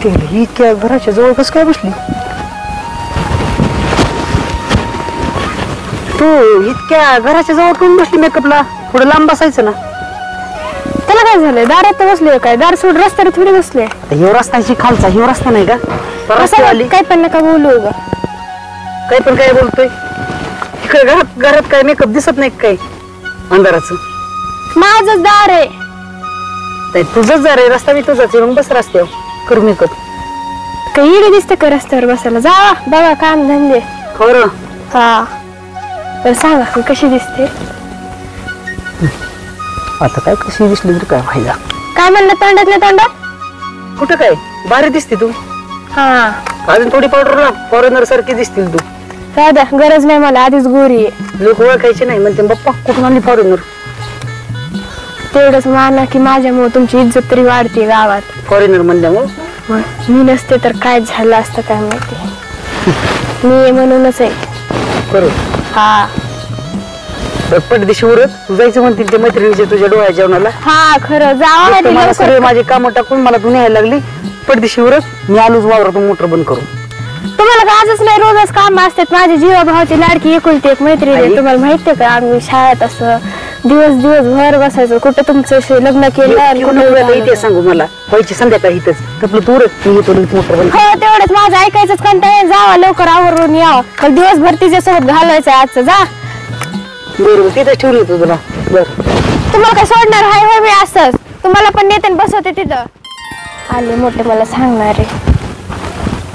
ही इतक्या घराच्या जवळ कसं काय बसली? तू इतक्या घराच्या जवळ कोण बसली मेकअपला? थोडं लांब बसायचं ना. त्याला काय झालंय? दारात बसले काय? दार सोड रस्त्यावर थोडी बसले. ह्यो रस्ताची खालचा ह्यो रस्ता नाही का? काय पण नका बोलू ग. काय पण काय बोलतोय? तिकडे घरात काय मेकअप दिसत नाही काय अंधाराचं? माझंच दार आहे. तुझंच दार आहे, रस्ता मी तुझाच आहे, मग बस रस्त्यावर करू मेकअप. काही इडे दिसते का रस्त्यावर बसायला? जा बघा काम धंदे. खरं? हा. तर सांगा कशी दिसते? आता काय कशी दिसली तर काय व्हायला? काय म्हणलं तोंडातल्या तोंडात? कुठं काय भारी दिसते तू. हा अजून थोडी पावडर लाव, फॉरेनर सारखी दिसतील तू. दादा गरज नाही मला, आधीच गोरी आहे. लोक ओळखायचे नाही म्हणते बाप्पा कुठून आली फॉरेनर. तेवढंच माना की माझ्यामुळे तुमची इज्जत तरी वाढते गावात. फॉरेनर म्हणल्यामुळे मी नसते तर काय झालं असतं काय माहिती. मी म्हणूनच आहे. करू हा. पटदिशी उरत तू जायचं म्हणतील ते मैत्रिणीचे तुझ्या डोळ्या जेवणाला. हा खरं जावा. मला सगळे माझे काम टाकून मला तू न्यायला लागली. पटदिशी उरत मी आलोच वावरातून मोटर बंद करू. तुम्हाला का आजच नाही रोजच काम असतात. माझी जीवा भावाची लाडकी एकुलती एक मैत्रीण आहे. तुम्हाला माहितीये का आम्ही शाळेत असं दिवसभर बसायचं. कुठं तुमचं लग्न केलं इथे सांगू मला व्हायची संध्याकाळी इथंच आपलं तू मी येतो मोटर बंद. हो तेवढंच माझं ऐकायचंच कंटाळा. जावा लवकर आवरून यावं. पण दिवसभर तिच्यासोबत घालायचं आजचं. जा बरोबर तिथं ठेवून येतो तुला. बरं तुम्हाला काय सोडणार हाय होय मी असंच? तुम्हाला पण नेते बसवते तिथं. आले मोठे मला सांगणारे.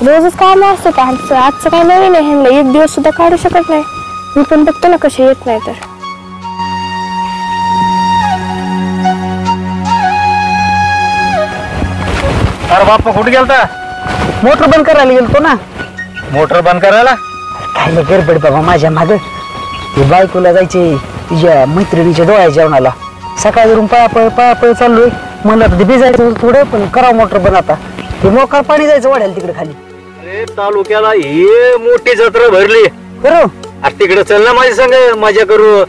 रोजच काम असतं का आजचं काय नवीन आहे? ह्यांना एक दिवस सुद्धा काढू शकत नाही. मी पण बघतो ना कसे येत नाही तर. अरे बाप्पा कुठे गेलता? मोटर बंद करायला गेलतो ना. मोटर बंद करायला? काय गडबड बाबा माझ्या माग. बायकोला जायचे तिच्या मैत्रिणीच्या डोळ्या जेवणाला. सकाळी वरून पळा चाललोय. म्हणलं तर भिजायचं थोडं पण करावं मोटर बंद. आता ते मोकार पाणी जायचं वाढायला तिकडे खाली. अरे तालुक्याला हे मोठी जत्रा भरली. बरोबर अरे तिकडे चल ना माझ्या संग मजा करू.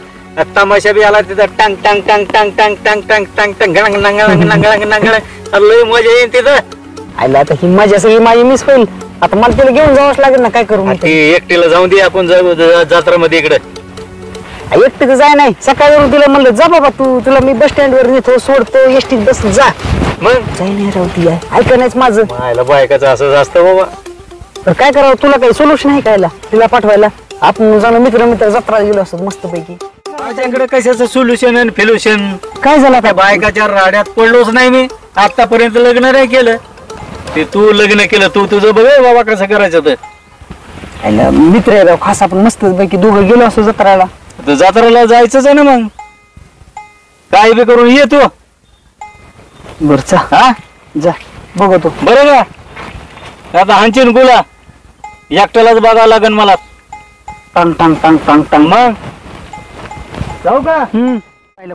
तमाशा बी आला तिथं टांग टांग टांग टांग टांग टांग टांग टांग टांग गळंग नंगळंग नंगळंग नंगळंग. लय मजा येईल तिथं. आयला आता ही मजा सगळी माझी मिस होईल. आता मला तिला घेऊन जावंच लागेल ना. काय करू? ती एकटीला जाऊन दे आपण जाऊ जत्रा मध्ये इकडे. एकटी जाय नाही. सकाळी तिला म्हणलं जा बाबा तुला मी बस स्टँड वर नेतो सोडतो एसटीत बस जा. मग जाई नाही राहू ती ऐका नाहीच माझं. मायला बायकाचं असंच असतं बाबा. तर काय करावं? तुला काही सोल्युशन आहे कायला तिला पाठवायला? आपण जाणं मित्र जत्रा गेलो असत मस्त पैकी. माझ्याकडे कशाचं सोल्युशन आणि फेल्युशन? काय झालं त्या बायकाच्या राड्यात पडलोच नाही मी. आतापर्यंत लग्न नाही केलं. ते तू लग्न केलं तू तुझं बघ बाबा कसं करायचं. तर मित्र आहे राव खास. आपण मस्त पैकी दोघं गेलो असतो जत्राला. जत्रेला जायचंच आहे ना. मग काय बी करून ये तू. बर चा हा जा बघतो. बरं का? आता हांचीन गुला एकट्यालाच बघावं लागेल मला. टांग टांग टांग टांग टांग. मग जाऊ का?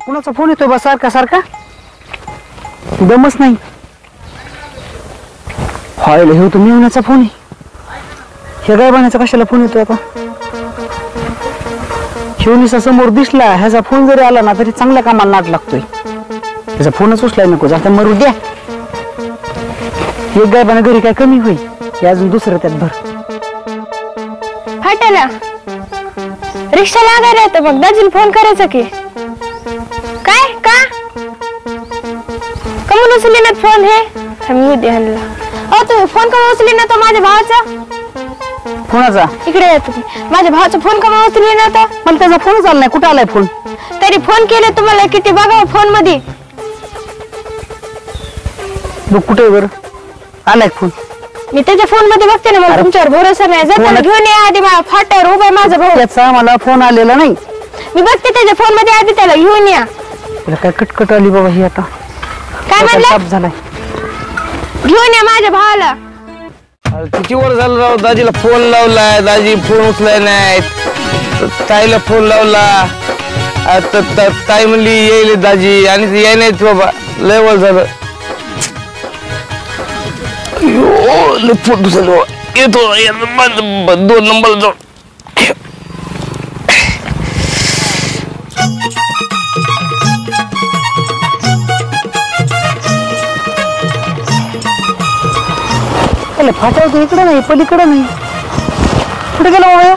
कुणाचा फोन येतोय बा सारखा सारखा? दमच नाही. व्हायला हे तुम्ही येण्याचा फोन आहे. हे काय बनायचा कशाला फोन येतोय आता? शिवनीचा समोर दिसला. ह्याचा फोन जरी आला ना तरी चांगल्या कामाला नाट लागतोय. त्याचा फोनच उचलाय नको. जाता मरू द्या. एक गायबाना घरी काय कमी होईल? हे अजून दुसरं त्यात भर. फाट्याला रिक्षा लागायला येतं मग दाजीला फोन करायचा की काय? का कमून उचलली ना फोन? हे मी उद्या आणला. अहो तुम्ही फोन कमून उचलली ना? तो माझ्या भावाचा. कोणाचा? इकडे या तुम्ही. माझ्या भावाचा फोन कमून उचलली ना? तो मला त्याचा फोन चाललाय. कुठं आलाय फोन? तरी फोन केले तुम्हाला किती बघा फोन मध्ये. कुठे बर आलाय फोन? मी त्याच्या फोन मध्ये बघते ना. मला तुमच्यावर भरोसा नाही. जाताना घेऊन या आधी. फाट्यावर उभा माझा भाऊ. त्याचा मला फोन आलेला नाही. मी बघते त्याच्या फोन मध्ये आधी. त्याला घेऊन या. तुला काय कटकट आली बाबा ही आता? काय म्हणलं? झालाय. घेऊन या माझ्या भावाला. किती वर झालं राव. दाजीला फोन लावलाय. दाजी फोन उचलाय नाही. ताईला फोन लावला. ताई म्हणली येईल दाजी आणि याय नाहीत बाबा. लय वर झालं. फोन दुसरा येतो. 2 नंबर जाऊ. टाकले फाट्यावर इकडे नाही पलीकडे नाही कुठे गेलं बाबा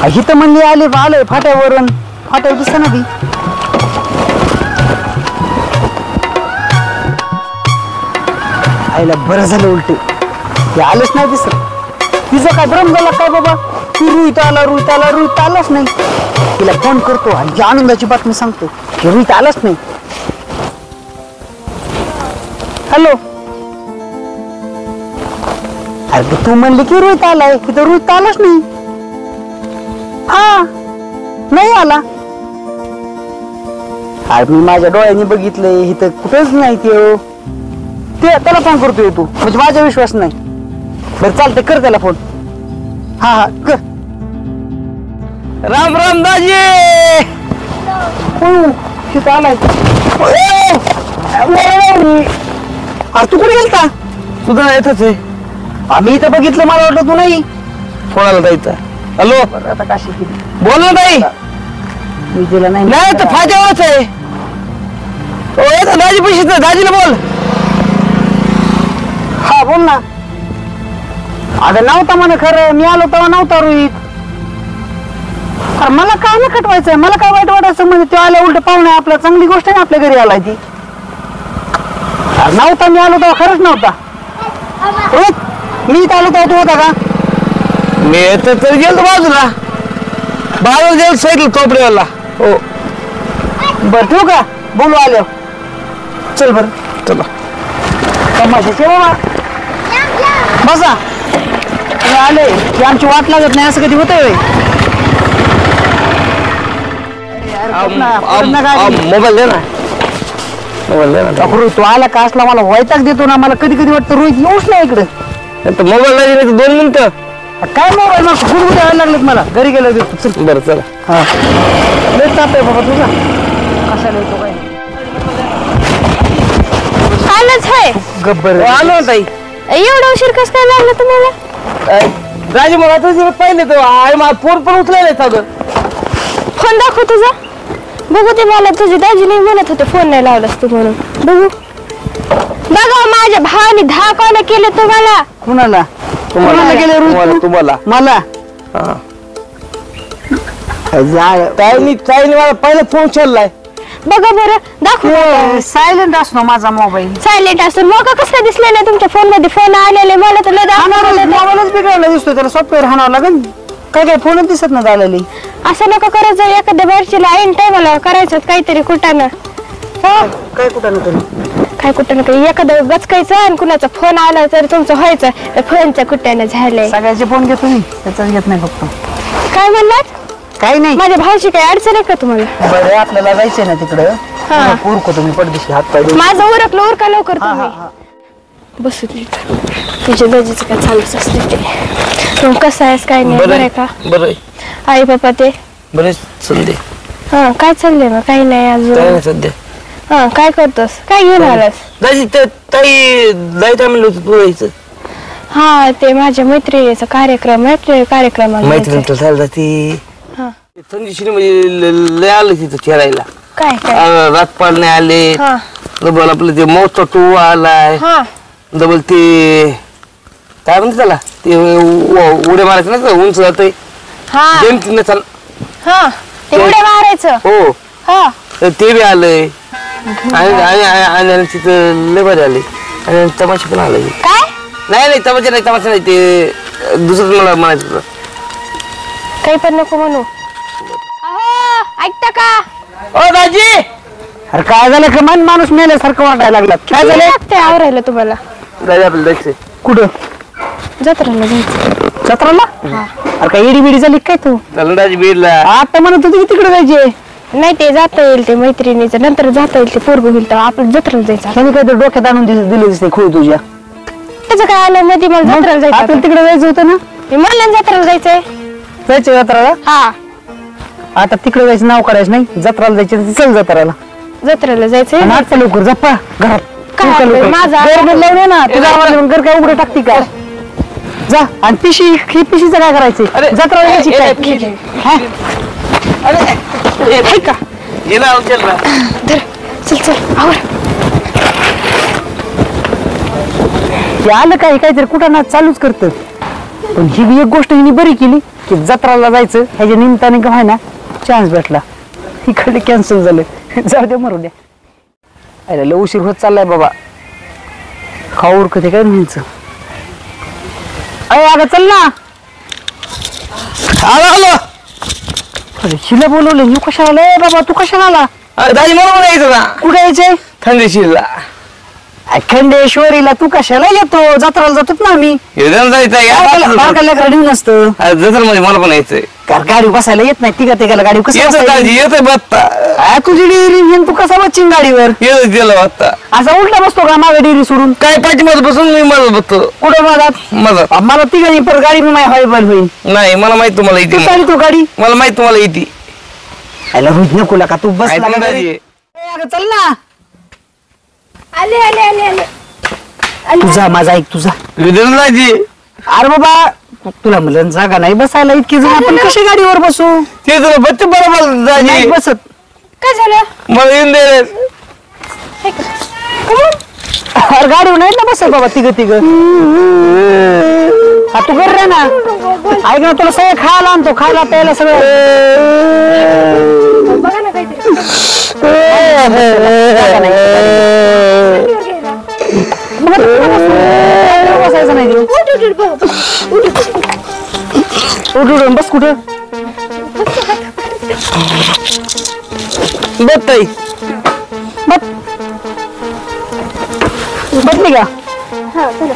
इथं म्हणजे आले फाट्यावरून फाट्यावर दिसत ना ती आईला बरं झालं उलट ते आलेच नाही दिसत तिचं काय भ्रम झाला काय बाबा तू रुईत आलाच नाही तिला फोन करतो आणि जी आनंदाची बातमी सांगतो की रुईत आलाच नाही हॅलो अरे तू म्हणली की रोहित आलाय तिथं रोहित आलाच नाही हा नाही आला अरे मी माझ्या डोळ्यांनी बघितलंय इथं कुठेच नाही ते त्याला फोन करतोय तू म्हणजे माझा विश्वास नाही बरं चालतंय कर त्याला फोन हा कर राम राम दाजी तिथं आलाय अरे तू कुठे गेलता सुद्धा येतच आहे आम्ही इथं बघितलं मला वाटलं तू नाही कोणाला जायचं हॅलो आता काशी केली बोल ना ताई मी तिला नाही नाही तर फाट्यावरच आहे हो येतं दाजी पैसे दाजीला बोल हा बोल ना अगं नव्हता म्हणे खरं मी आलो तेव्हा नव्हता रोहित अरे मला काय नाही कटवायचंय मला काय वाईट वाटायचं म्हणजे ते आल्या उलट पाहुणे आपल्या चांगली गोष्ट आहे ना आपल्या घरी आलाय ती अरे नव्हता मी आलो तेव्हा खरंच नव्हता रोहित मी इथं आलो तेव्हा तू होता का मी येतं तर गेलो बाजूला बाजूला गेलो साईडला चोपडेवाला हो बरं ठेवू का बोलू आलो चल बरं चला तमाशाचे बाबा बसा तुम्ही आले की आमची वाट लागत नाही असं कधी होतंय मोबाईल दे ना मोबाईल दे ना तू आला का असला मला वैताग देतो ना मला कधी कधी वाटतं रोहित येऊच नाही इकडे मोबाईल नाही दिले 2 मिनिटं काय मोबाईल मग गुडगुड यायला लागलेत मला घरी गेलं देतो चल बरं चला हा लय ताप आहे बाबा तुझा कशाला येतो काय आलंच आहे गब्बर आलो ना ताई एवढा उशीर कसं काय लागला तुम्हाला राजी मला तुझे पहिले तो आई मला फोन पण उचलायला साधं फोन दाखव तुझा बघू ते मला तुझी दाजी नाही म्हणत होते फोन नाही लावलास तू म्हणून बघू बघा माझ्या भावाने 10 कॉल केले तुम्हाला कुणाला तुम्हाला गेले रोहित तुम्हाला मला हा ताईनी मला पहिला फोन उचललाय बघा बरं दाखव सायलेंट असतो माझा मोबाईल सायलेंट असून मग कसं काय दिसले नाही तुमच्या फोन मध्ये फोन आलेले मला तर लय दाखवलं मोबाईलच बिघडला दिसतो त्याला सॉफ्टवेअर हाणावं लागेल काय काय फोनच दिसत ना झालेली असं नका करत जाऊ एखाद्या बारशीला ऐन टायमाला करायचं काहीतरी कुठानं काय कुठं ना तरी काय कुठं ना एखादं गचकायचं आणि कुणाचा फोन आला तर तुमचं व्हायचं तर फोनच्या कुठ्यानं झालंय सगळ्याचे फोन घेतो मी त्याचाच घेत नाही फक्त काय म्हणलात काही नाही माझ्या भावाची काही अडचण आहे का तुम्हाला बरं आपल्याला जायचंय ना तिकडं हा. उरको तुम्ही पडदिशी हात पाय धुवून. माझं उरकलं उरका लवकर हा, तुम्ही हा, बसू दे तुझ्या दाजीचं काय चालूच असते ते मग कसं आहेस काय नाही बरं आहे का बरं आई बाबा ते बरेच सध्या हा काय चाललंय मग काही नाही काय अजून नाही सध्या हा काय करतोस काय घेऊन आलास दाजी ताई लाईट आम्ही होतो तू यायचं हा ते माझ्या मैत्रिणीचा कार्यक्रम आहे ते कार्यक्रमाला मैत्रीण जायचंय. तर झालं ती हा संजीश्री म्हणजे लय आलं तिथं खेळायला काय काय रात पाडणे आले हा डबल आपलं ते मोठा टू आलाय हा डबल ते काय म्हणते त्याला ते उड्या मारायचं ना ते उंच जातंय हा गेम चाल हा ते उड्या मारायचं हो हा तर ते बी आलंय आणि तिथं लय भारी आले आणि तमाशा पण आलाय काय नाही तमाशा नाही ते दुसरं मला म्हणायचं होतं काही पण नको म्हणू अहो ऐकता का ओ दाजी अरे काय झालं का मन माणूस मेल्यासारखं वाटायला लागला काय झालं लागतंय आवरायला तुम्हाला दाजी आपल्याला जायचंय कुठं जत्राला जायचं जत्राला अरे काय इडी बिडी झाली काय तू चला दाजी बीडला आता म्हणत होती की तिकडे जायचे नाही ते जाता येईल ते मैत्रिणीचं नंतर जाता येईल ते पोरग होईल तर आपण जत्राला जायचं त्यांनी काय तर डोक्यात आणून दिले दिसते खोय तुझ्या त्याचं काय आलं मध्ये मला जत्राला जायचं आपल्याला आता. तिकडे जायचं होतं ना मी म्हणलं ना जत्राला जायचंय जायचं जत्राला हा आता तिकडे जायचं नाव करायचं नाही जत्राला जायचं तर चल जत्राला जत्राला जायचंय आणि आजचा लवकर जप्पा घरात काय उरका लवकर. माझा- घर बंद लावून ये ना तुझा आवाज येऊन घर काय उघडं टाकते का जा आणि पिशी ही पिशीचं काय करायचं जत्राला जायची काय हा? हाय का गेला उचलला धर चल चल आवर ते आलं काय काहीतरी कुठं ना चालूच करतं. पण ही बी एक गोष्ट हिने बरी केली की जत्राला जायचं ह्याच्या निमित्ताने का ना चान्स भेटला. इकडे कॅन्सल झालं. जाऊ दे मरू द्या. अरे लय उशीर होत चाललाय बाबा. खाऊर कधी काय म्हणायचं. अरे अगं चल ना. आलो. अरे शिला बोलवलं मी कशाला आलाय बाबा. तू कशाला आला. दाजी मला पण यायचं ना. कुठे यायचंय. खंडेशीला. खंडेश्वरीला तू कशाला येतो. जत्राला जातो ना आम्ही. नसतं जत्रेमध्ये मला पण यायचंय. गाडी बसायला येत नाही. तिघा तिघाला गाडी कसं दाजी येतोय बत्ता. तुझी डेअरी घेऊन तू कसा बच्चिंग गाडीवर येत गेलो बत्ता. असा उलटा बसतो का मागे डेअरी सोडून. काय पाठीमध्ये बसून मी मदत बसतो. कुठं मदत मला तिघांनी पर गाडी मी हॉयबल होईल. नाही मला माहित तुम्हाला येते. चाली तू गाडी मला माहित तुम्हाला येते. आयला रोज नको का तू बस दाजी चल ना. आले आले आले आले. तुझा माझा ऐक तुझा. दाजी अरे बाबा तुला म्हणलं जागा नाही बसायला इतकी जण आपण कशी गाडीवर बसू. ते तुला बच्चे बरोबर नाही दाजी बसत. काय झालं. मला येऊन दे. अरे गाडीवर नाही ना बसत बाबा तिघ तिघ. तू कर रे ना. ऐक ना तुला सगळं खायला आणतो. खायला प्यायला सगळं. बघा ना काहीतरी. बसायचं नाही. उठ बस कुठं. बत्ताई बसली का. हा चला.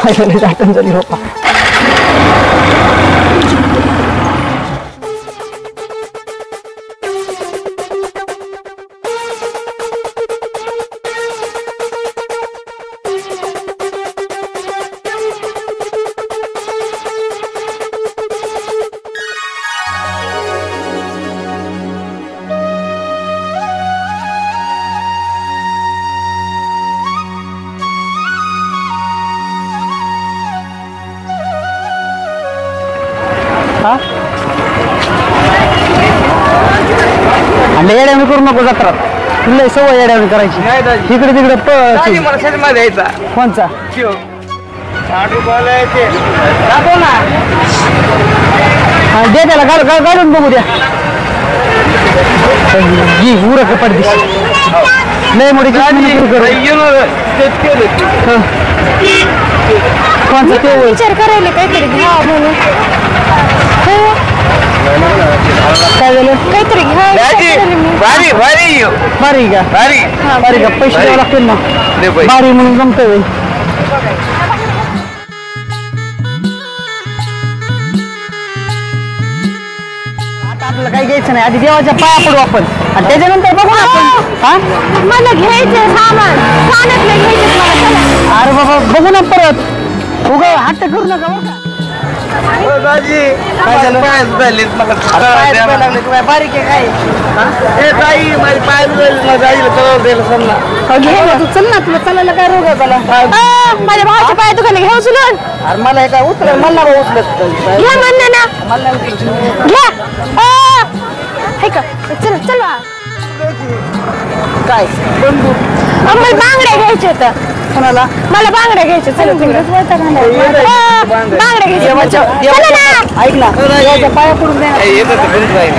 आठवण झाली बाप्पा. आणि येड्याने करू नको जत्रात. तुला सवय येड्याने करायची. नाही दाजी. इकडे तिकडे दाजी मला शेतीमध्ये यायचा. कोणचा 60 रुपयाला यायचे. दाखव ना. दे त्याला गाडून बघू द्या. उरक पडदिश लय मोठी कोणचा ते विचार करायला काहीतरी घ्या म्हणून. काय झालं. काहीतरी घ्या विचार दाजी करायला मी. भारी भारी बारी का भारी बारी का पैसे द्यावे लागतील ना. दे पैसे. बारी म्हणून जमतोय. आता आपल्याला काही घ्यायचं नाही. आधी देवाच्या पाया पडू आपण आणि त्याच्यानंतर बघू ना आपण. हा मला घ्यायचं सामान. कानातलं घ्यायचं मला. चला. अरे बाबा बघू ना परत. उगा हट्ट करू नका बरं का. दाजी काय झालं? पाय झाले मला. पाय दुखायला लागले. तू काय बारीक आहे काय. ए ताई माझे पाय दुखायले. मला दाजीला कळवून द्यायला सांग ना. घे ना तू. चल ना तुला चालायला काय रोग आहे त्याला. माझ्या भावाच्या पाय दुखायला घ्या उचलून. अरे मला हे काय उचल मला नाही उचलत. घ्या म्हणलं ना. मला नाही उचलत. घ्या. हे का चल चल काय बंदूक मला बांगड्या घ्यायच्या होत्या. कोणाला. मला बांगड्या घ्यायच्या. चला बांगड्या घ्यायच्या. चला ना. ऐक ना देवाच्या पाया पडून दे ना. येतं ते बंद राहील.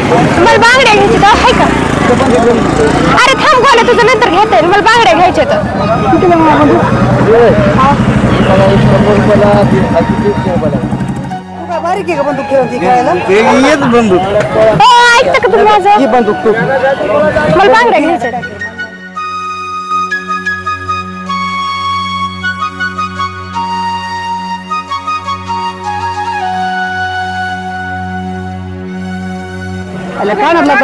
मला बांगड्या घ्यायच्या तर आहे का. अरे थांब गोल्या तुझं नंतर घेता येईल. मला बांगड्या घ्यायच्या तर. बारीक आहे का बंदूक खेळायला. येत बंदूक. ऐकतं का तुम्ही माझं. ही बंदूक तू. मला बांगड्या घ्यायच्या. कानातलं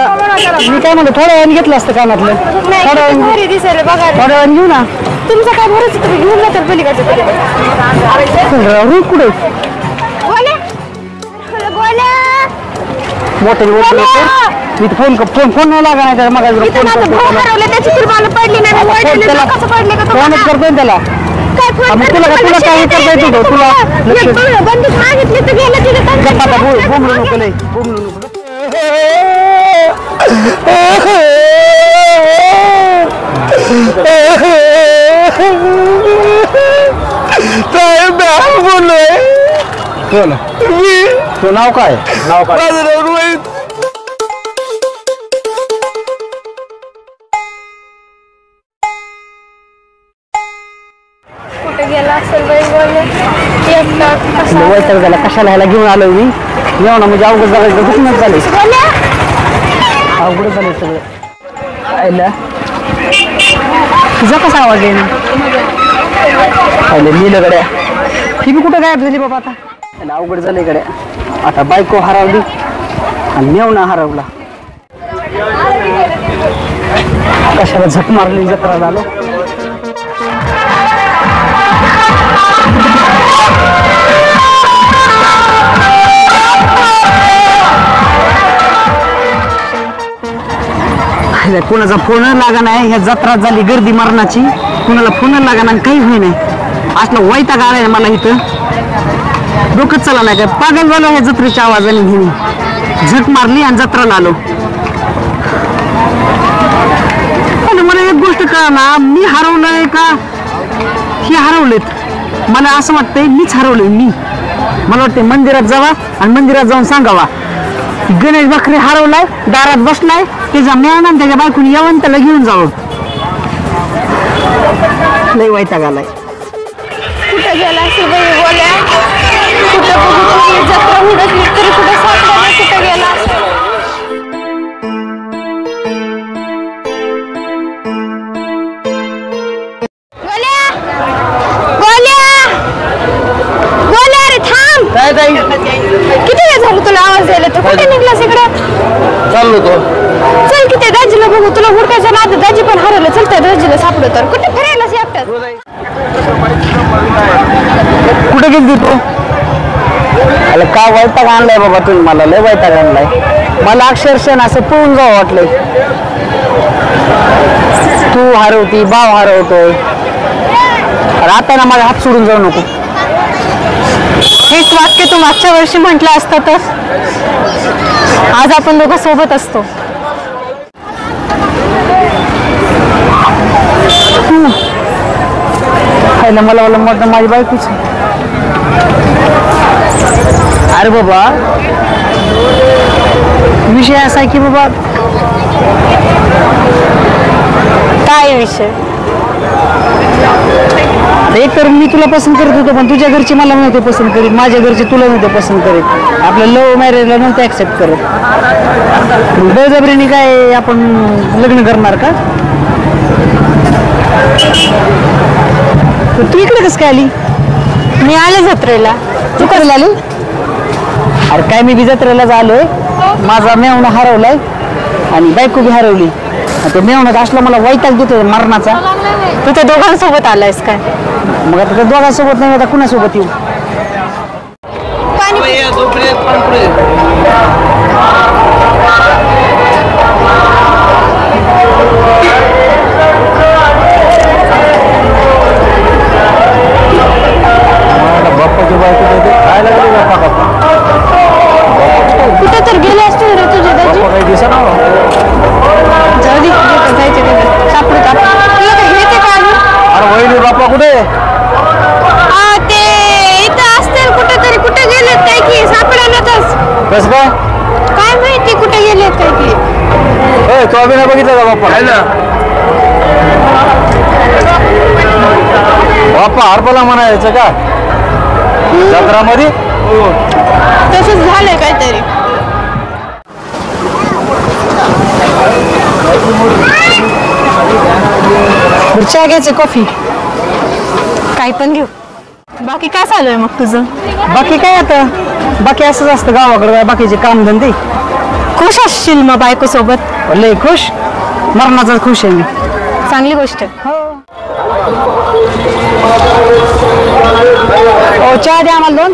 मी काय म्हणतो थोड्या वेळाने घेतलं असतं कानातलं. थोड्या वेळाने भारी दिसायला बघा. थोड्या वेळाने घेऊ ना. तुमचं काय भरोसा तुम्ही घेऊन जातात पलीकडचं. रूट कुठे गोल्या गोल्या. मोठे मी फोन फोन नाही लागा नाही मग इथं माझं भाऊ हरवलं. त्याची तुला मला पडली नाही. मी पडली त्याला नाही. कसं पडले का फोनच तुम्हाला. करतोय त्याला. काय फोन मग तुला काय करता येतो तुला. बंदूक मागितली तर गेलं तिथे. गप्पा बोंबलू नको लय बोंबलू नको. काय बोललोय कोण तू नाव काय माझं नाव रोहित. कुठे गेला असेल बाई बोलले एकटा कसा वैताग झाला कशाला ह्याला घेऊन आलो मी येऊ ना म्हणजे अवघड झालं दुखणच झाले अवघड झाले सगळं आयला तुझा कसा आवाज आहे ना लिहिलं गड्या ही बी कुठं गायब झाली बाबा आता त्याला अवघड झाले गड्या आता बायको हरवली आणि मेवणा हरवला कशाला झक मारली जत्रा झालो कोणाचा फोन लागा नाही ह्या जत्रा झाली गर्दी मरणाची कोणाला फोन लागा नाही काही होई नाही असलं वैताग आलाय मला इथं डोकंच चला नाही काय पागल झालो ह्या जत्रेच्या आवाजाने घेऊन झक मारली आणि जत्राला आलो पण मला एक गोष्ट कळना मी हरवलंय का हे हरवलेत मला असं वाटतंय मीच हरवलंय मी मला वाटतंय मंदिरात जावा आणि मंदिरात जाऊन सांगावा गणेश बकरे हरवलाय दारात बसलाय त्याचा मेहना त्याच्या बायकोनी येऊन त्याला घेऊन जावं लय वैताग आलाय कुठे गेला असेल बाई बोल्या कुठे बघू जत्रा हुडकली तरी कुठे सापडा कुठे गेला असेल काय ताई किती वेळ झालं तुला आवाज द्यायला तर कुठे निघलास इकडं चाललो तो चल की ते दाजीला बघू तुला हुडकायच्या नाद दाजी पण हरवलं चलतंय दाजीला सापडलं तर कुठे फिरायलास एकटाच कुठे गेली तू अरे का वैताग आणलाय बाबा तुम्ही मला लय वैताग आणलाय मला अक्षरशः असं पळून जावं वाटलंय तू हरवती भाव हरवतोय अरे आता ना माझा हात सोडून जाऊ नको हेच वाक्य तू मागच्या वर्षी म्हटलं असतं तर आज आपण दोघं सोबत असतो खायला मला वाटतं माझी बायकोच अरे बाबा विषय असा आहे की बाबा काय विषय एक तर मी तुला पसंत करत होतो पण तुझ्या घरची मला नव्हते पसंत करीत माझ्या घरचे तुला नव्हते पसंत करीत आपल्या लव्ह मॅरेजला नव्हते ऍक्सेप्ट करत बळजबरीने काय आपण लग्न करणार का तू इकडे कसं काय आली मी आले जत्रेला तू कसं आली अरे काय मी बी जत्रेलाच आलोय माझा मेवणा हरवलाय आणि बायको बी हरवली ते मेवण्यात असला मला वैताग देतो मरणाचा तू त्या दोघांसोबत आलायस काय मग आता त्या दोघांसोबत नाही आता कुणासोबत येऊ बाप्पाची बायको काय लागली बाप्पा कुठे तर गेले असते रे तुझे दाजी काही दिसा ना जाऊ दे जायचे सापडत तुला काही येते का अरे वहिनी बाप्पा कुठे ते इथं असतील कुठेतरी कुठे गेलेत काय की सापडेनातच कसं काय माहिती कुठे गेलेत काय की तो अभिनय बघितला का बाप्पा आहे ना बाप्पा हरपला म्हणायचं का जत्रामध्ये तसंच झालंय काहीतरी चहा घ्यायचं कॉफी काय पण घेऊ बाकी काय चालू आहे मग तुझं बाकी काय आता बाकी असंच असतं गावाकडे बाकीचे काम धंदे खुश असशील मग बायको सोबत लय खुश मरणाचा खुश आहे मी चांगली गोष्ट आहे चहा द्या आम्हाला दोन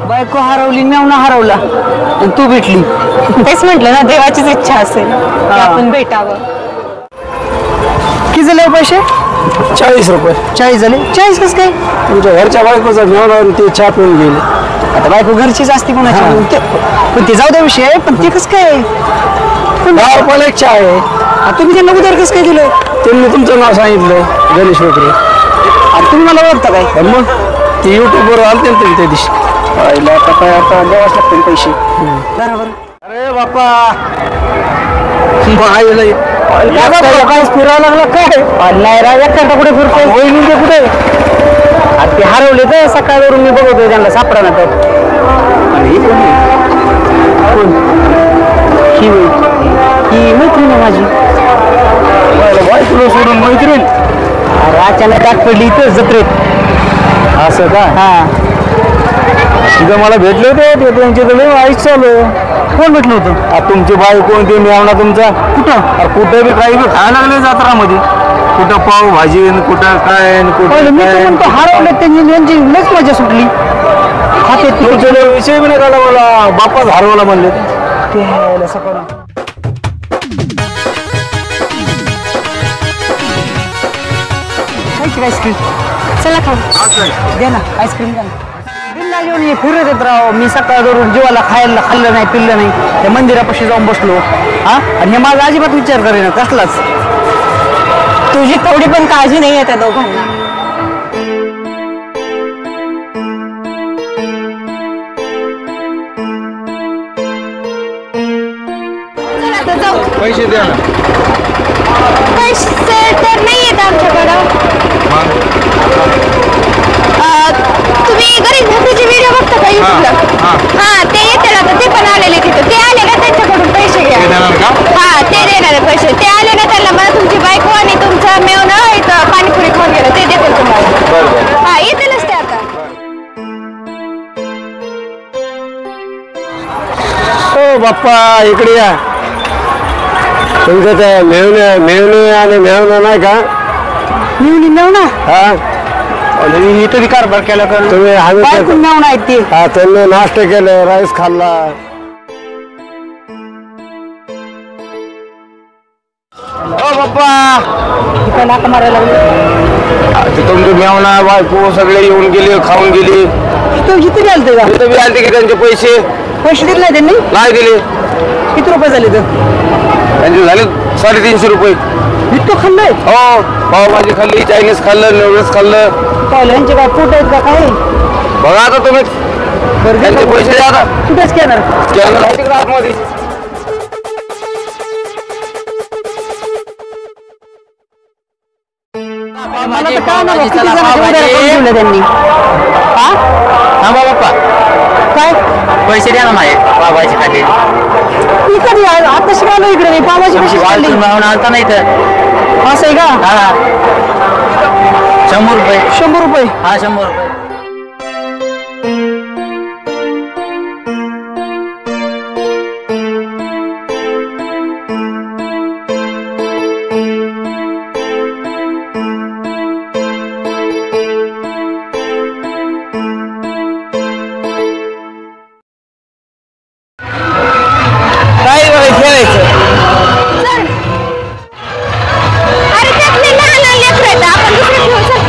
बायको हरवली मेवणा हरवला आणि तू भेटली तेच म्हटलं ना देवाचीच इच्छा असेल की आपण भेटावं किती झाले पैसे 40 रुपये 40 झाले 40 कसं काय तुमच्या घरच्या बायकोचा मेवणा ते चहा पिऊन गेले आता बायको घरचीच असते कोणाची पण ते जाऊ द्या विषय पण ते कसं काय 10 रुपयाला एक चहा आहे तुम्ही त्यांना उधार कसं काय दिलं? त्यांनी तुमचं नाव सांगितलं गणेश वगैरे. आणि तुम्ही मला ओळखता काय? आणि मग ते युट्यूबवर आलते ना तुम्ही त्या दिवशी. आता काय आता द्यावाच लागतील पैसे. बरोबर. अरे बाप्पा आईला काय फिरायला लागला काय? नाही राव एकटा कुठे फिरतोय? वहिनी ते कुठे? अरे ते हरवले तर सकाळवरून मी बघतोय त्यांना सापडा ना तर. ही मैत्रीण आहे माझी. बायकोला सोडून मैत्रीण. अरे अचानक गाठ पडली इथं जत्रेत. असं का? हा तिथं मला भेटले होते ते त्यांचे तर आईच चालू. कोण भेटलं होतं? तुमची बायको ते मेवणा तुमचा. कुठं? अरे कुठं बी काही बी खायला लागले जत्रामध्ये. कुठं पाव भाजी कुठं काय कुठं मी तर म्हणतो हरवले त्यांची लच मजा सुटली. तुमच्या विषय बी नाही काढला मला. बापाच हरवला म्हणले ते सकाळ आईस्क्रीम चला खाऊ. दे ना आईस्क्रीम द्या ना. बिल्ला घेऊन ये फिरत येत राव. मी सकाळ धरून जीवाला खाल्लं नाही पिल्लं नाही. त्या मंदिरापाशी जाऊन बसलो. हा आणि हे माझा अजिबात विचार करेन कसलाच. तुझी थोडी पण काळजी नाही आहे त्या दोघांना. चला आता जाऊ. पैसे द्या ना. पैसे तर नाही येत आमच्याकडं. तुम्ही गरीब भक्तीचे व्हिडिओ बघता का युट्यूबला? हा ते येते आता ते पण आलेले तिथं. ते आले ना त्यांच्याकडून पैसे घ्या. हा ते देणार पैसे. ते आले ना त्यांना मला तुमची बायको आणि तुमचा मेवणं इथं पाणीपुरी खाऊन गेलं ते देतील तुम्हाला. हा येतीलच ते आता. हो बाप्पा इकडे या. तुमचं ते मेवणे आणि मेवणा नाही का? मेवणा हा इथं बी कारभार केला कर. तुम्ही बायकून मेवणा आहेत ते. हा त्यांनी नाश्ता केलं राईस खाल्ला. ओ बाप्पा इथं लाका मारायला लागले. तुमचे मेवणा बायको सगळे येऊन गेले खाऊन गेले. इथं आलते का? तिथं बी आलते की त्यांचे पैसे पैसे दिले नाही त्यांनी? नाही दिले. किती रुपये झाले तर? त्यांचे झाले 350 रुपये. इतकं खाल्लंय? हो पावभाजी खाल्ली चायनीज खाल्लं नूडल्स खाल्लं. पाहिलं यांचे काय पोट आहेत का काय? बघा आता तुम्ही त्यांचे पैसे द्या आता. कुठेच घेणार? स्कॅनर आहे तिकडे आतमध्ये. मला तर काय नाही किती जणांचे उधार करून ठेवले त्यांनी. हा थांबा बाप्पा काय पैसे द्या ना माझे पावभाजी खाल्ली. मी कधी आता शिकायला इकडे नाही. पावाची कशी खाल्ली? मावून आलता नाही तर असं आहे का? हा 100 रुपये. 100 रुपये. हा 100 रुपये. काय बघा खेळायचं. अरे त्यातले लहान लहान लेकरं आहेत. आपण दुसरं घेऊ. चल.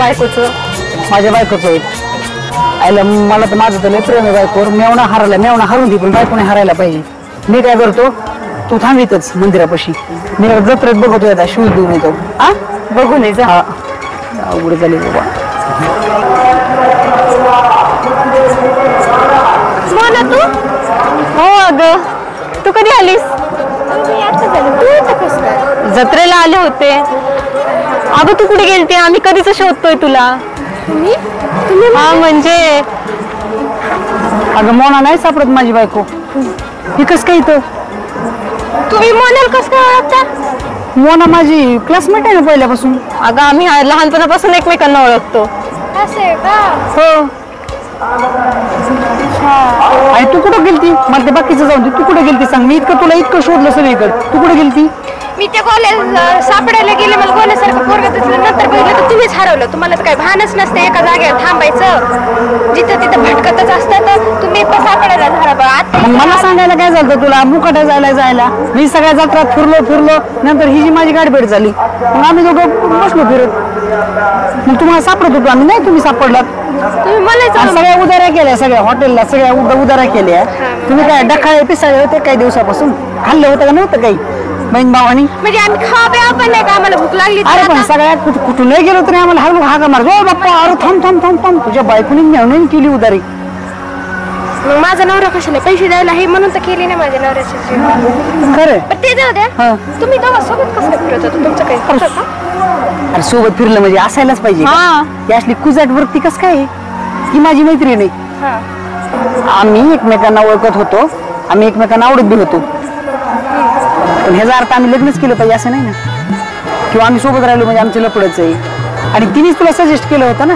बायकोचं? माझ्या बायकोचं होईल. आईला मला तर माझं तर लय प्रेम आहे बायकोवर. मेवणा हरून दे पण बायकोने हरायला पाहिजे. मी काय करतो, तू थांबितच मंदिरापाशी. मी जत्रेत बघतो आता शूज देऊन येतो. आ बघून ये जा. हा अवघड झाली बाबा. मोना तू? हो अगं, तू कधी आलीस? जत्रेला आले होते. अगं तू कुठे गेलती? आम्ही कधीच शोधतोय तुला. हा म्हणजे अगं मोना नाही सापडत माझी बायको. ही कस काय इथं? तुम्ही मोनाल कसं काय ओळखता? मोना माझी क्लासमेट आहे ना पहिल्यापासून. अगं आम्ही लहानपणापासून एकमेकांना ओळखतो. हो. आणि तू कुठं गेलती? मला ते बाकीचं जाऊन दे. तू कुठे गेलती सांग. मी इतकं शोधलं सगळीकडे. तू कुठे गेलती? मी त्या गोल्या सापडायला गेले. मला गोल्यासारखं पोरगं दिसलं. नंतर बघितलं तर तुम्हीच हरवलं. तुम्हाला तर काही भानच नसते एका जागेवर थांबायचं. जिथं तिथं भटकतच असतात. तुम्ही पण सापडायला झाला बा. आता मग मला सांगायला काय झालं तुला? मुकाट्या जायला मी सगळ्या जत्रात फिरलो. नंतर ही जी माझी गाडीभेट झाली. मग आम्ही दोघं बसलो फिरत. मग तुम्हाला सापडत होतो आम्ही. नाही तुम्ही सापडलात. तुम्ही मला आणि सगळ्या उदाऱ्या केल्या. सगळ्या हॉटेलला सगळ्या उदाऱ्या केल्या. तुम्ही काय डखाळे पिसाळे होते काही दिवसापासून? खाल्लं होतं का नव्हतं काही बहीण भावानी? म्हणजे आम्ही खावा प्यावा पण नाही का? आम्हाला भूक लागली तर अरे पण आता? सगळ्या कुठून नाही गेलो तरी आम्हाला हाका मार. गो बाप्पा अरे थांब. तुझ्या बायकोनी नेऊन केली उदारी. मग माझा नवरा कशाला पैसे द्यायला हे म्हणून तर केली ना माझ्या नवऱ्याची. खरं पण ते जाऊ द्या. हा. तुम्ही दोघं सोबत कसं काय फिरत होता? तुमचं काही होतं का? अरे सोबत फिरलं म्हणजे असायलाच पाहिजे. हा. ही असली कुजाट वृत्ती कस काय? ही माझी मैत्रीण आहे. हा. आम्ही एकमेकांना ओळखत होतो. आम्ही एकमेकांना आवडत बी होतो. पण ह्याचा अर्थ आम्ही लग्नच केलं पाहिजे असं नाही ना. किंवा आम्ही सोबत राहिलो म्हणजे आमचं लपडच आहे. आणि तिनेच तुला सजेस्ट केलं होतं ना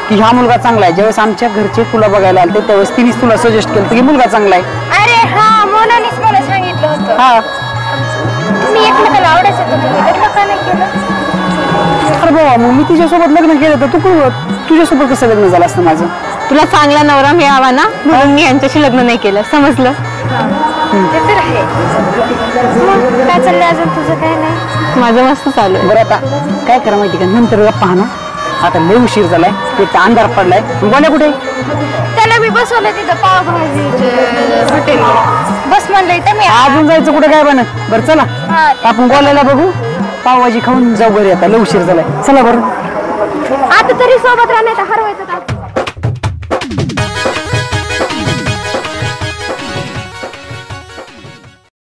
की हा मुलगा चांगला आहे. ज्यावेळेस आमच्या घरचे तुला बघायला आले त्यावेळेस तिनेच तुला सजेस्ट केलं की मुलगा चांगला आहे. अरे हा मोनालीच मला सांगितलं होतं. हा तुम्ही एकमेकाला आवडायचं होतं. तुम्ही लग्न का नाही केलं? अरे बाबा मग मी तिच्यासोबत लग्न केलं तर तुझ्यासोबत कसं लग्न झालं असतं माझं? तुला चांगला नवरा मिळावा ना म्हणून मी यांच्याशी लग्न नाही केलं. समजलं? ते तर आहे. मग काय चाललंय अजून तुझं? काय नाही. माझं मस्त चालू आहे. बरं आता काय करा माहिती का? नंतर गप्पा ना. आता लय उशीर झालाय. एक तर अंधार पडलाय. बोला कुठे? त्याला मी बसवलं तिथं पावभाजी हॉटेल. बस म्हणलंय तर मी. अजून जायचं कुठे काय बन? बरं चला हा. आपण बोलायला बघू. पावभाजी खाऊन जाऊ घरी. आता लय उशीर झालाय. चला बरं. आता तरी सोबत राहण्यात हरवायचं.